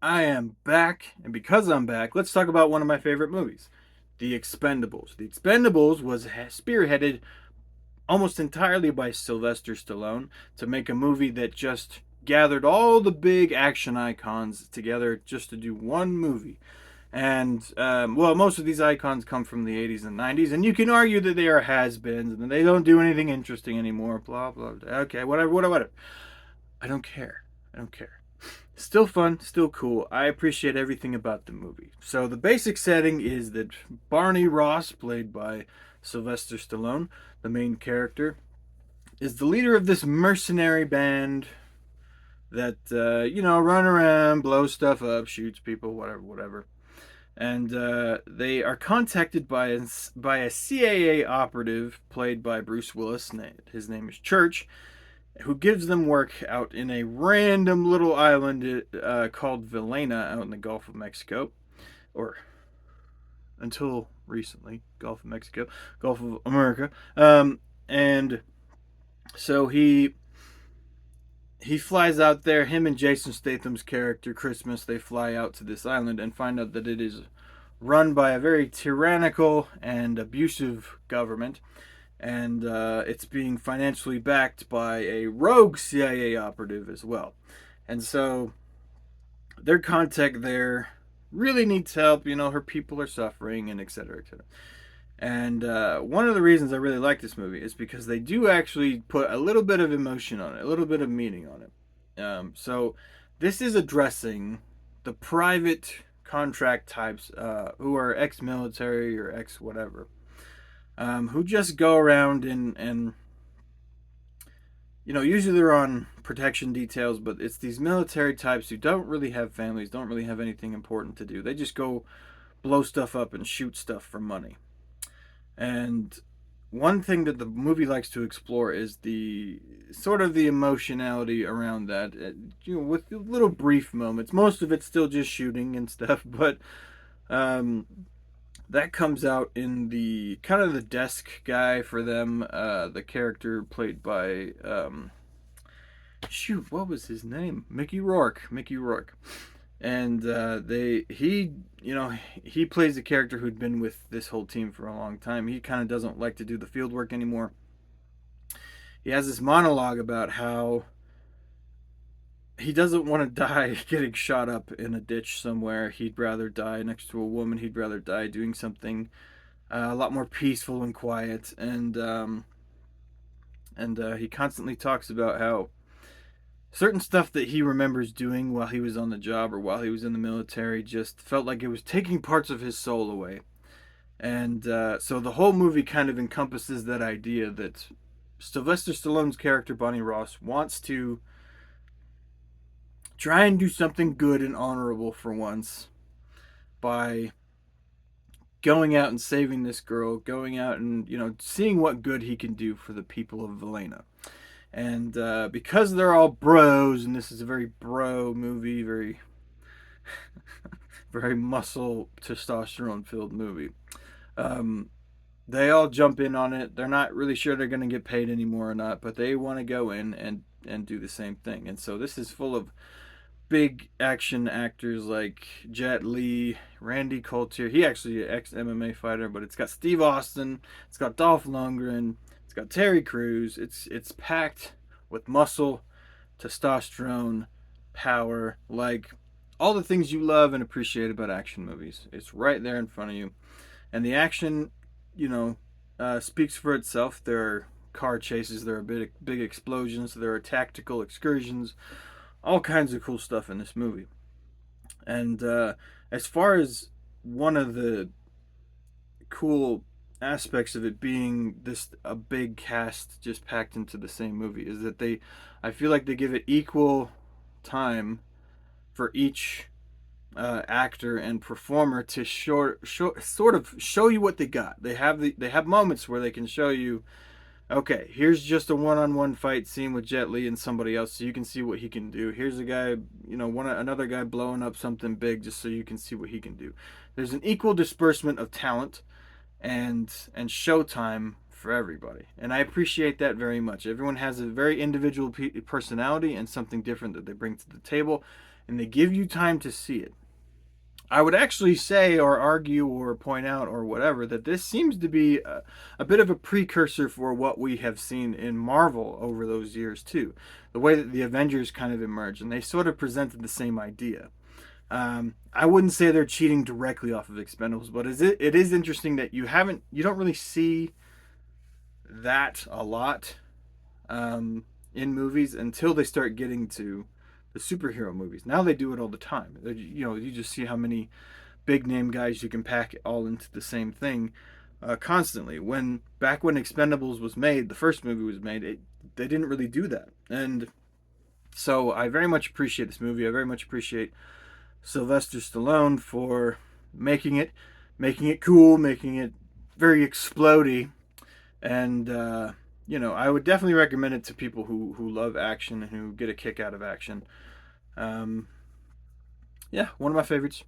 I am back, and because I'm back, let's talk about one of my favorite movies, The Expendables. The Expendables was spearheaded almost entirely by Sylvester Stallone to make a movie that just gathered all the big action icons together just to do one movie. And, well, most of these icons come from the 80s and 90s, and you can argue that they are has beens and they don't do anything interesting anymore, blah, blah, blah. Okay, whatever, whatever, whatever. I don't care. I don't care. Still fun, still cool. I appreciate everything about the movie. So the basic setting is that Barney Ross, played by Sylvester Stallone, the main character, is the leader of this mercenary band that run around, blow stuff up, shoots people, whatever, whatever. And they are contacted by a CIA operative played by Bruce Willis. His name is Church, who gives them work out in a random little island called Villena out in the Gulf of Mexico, or until recently, Gulf of Mexico, Gulf of America. And so he flies out there. Him and Jason Statham's character Christmas, they fly out to this island and find out that it is run by a very tyrannical and abusive government, and it's being financially backed by a rogue CIA operative as well. And so their contact there really needs help. Her people are suffering, and et cetera, et cetera. And one of the reasons I really like this movie is because they do actually put a little bit of emotion on it, a little bit of meaning on it. So this is addressing the private contract types who are ex-military or ex-whatever, who just go around and usually they're on protection details, but it's these military types who don't really have families, don't really have anything important to do. They just go blow stuff up and shoot stuff for money. And one thing that the movie likes to explore is the sort of the emotionality around that, with little brief moments. Most of it's still just shooting and stuff, but um, that comes out in the kind of the desk guy for them, the character played by shoot, what was his name? Mickey Rourke. And he plays a character who'd been with this whole team for a long time. He kind of doesn't like to do the field work anymore. He has this monologue about how he doesn't want to die getting shot up in a ditch somewhere. He'd rather die next to a woman. He'd rather die doing something a lot more peaceful and quiet. And he constantly talks about how certain stuff that he remembers doing while he was on the job or while he was in the military just felt like it was taking parts of his soul away. And so the whole movie kind of encompasses that idea that Sylvester Stallone's character, Bonnie Ross, wants to try and do something good and honorable for once by going out and saving this girl, going out and, seeing what good he can do for the people of Valena. And because they're all bros, and this is a very bro movie, very, very muscle testosterone filled movie, they all jump in on it. They're not really sure they're going to get paid anymore or not, but they want to go in and do the same thing. And so this is full of big action actors like Jet Li, Randy Couture. He actually an ex MMA fighter, but it's got Steve Austin, it's got Dolph Lundgren, it's got Terry Crews. It's packed with muscle, testosterone, power, like all the things you love and appreciate about action movies. It's right there in front of you, and the action, speaks for itself. There are car chases, there are big explosions, there are tactical excursions, all kinds of cool stuff in this movie. And as far as one of the cool aspects of it being this a big cast just packed into the same movie is that I feel like they give it equal time for each actor and performer to sort of show you what they got. They have moments where they can show you, okay, here's just a one-on-one fight scene with Jet Li and somebody else, so you can see what he can do. Here's a guy, another guy blowing up something big, just so you can see what he can do. There's an equal disbursement of talent and showtime for everybody, and I appreciate that very much. Everyone has a very individual personality and something different that they bring to the table, and they give you time to see it. I would actually say, or argue, or point out, or whatever, that this seems to be a bit of a precursor for what we have seen in Marvel over those years, too. The way that the Avengers kind of emerged, and they sort of presented the same idea. I wouldn't say they're cheating directly off of Expendables, but it is interesting that you don't really see that a lot in movies until they start getting to the superhero movies. Now they do it all the time. You just see how many big name guys you can pack all into the same thing constantly. When Expendables was made, the first movie was made, they didn't really do that. And so I very much appreciate this movie. I very much appreciate Sylvester Stallone for making it cool, making it very explodey, and I would definitely recommend it to people who love action and who get a kick out of action. Um, yeah, one of my favorites.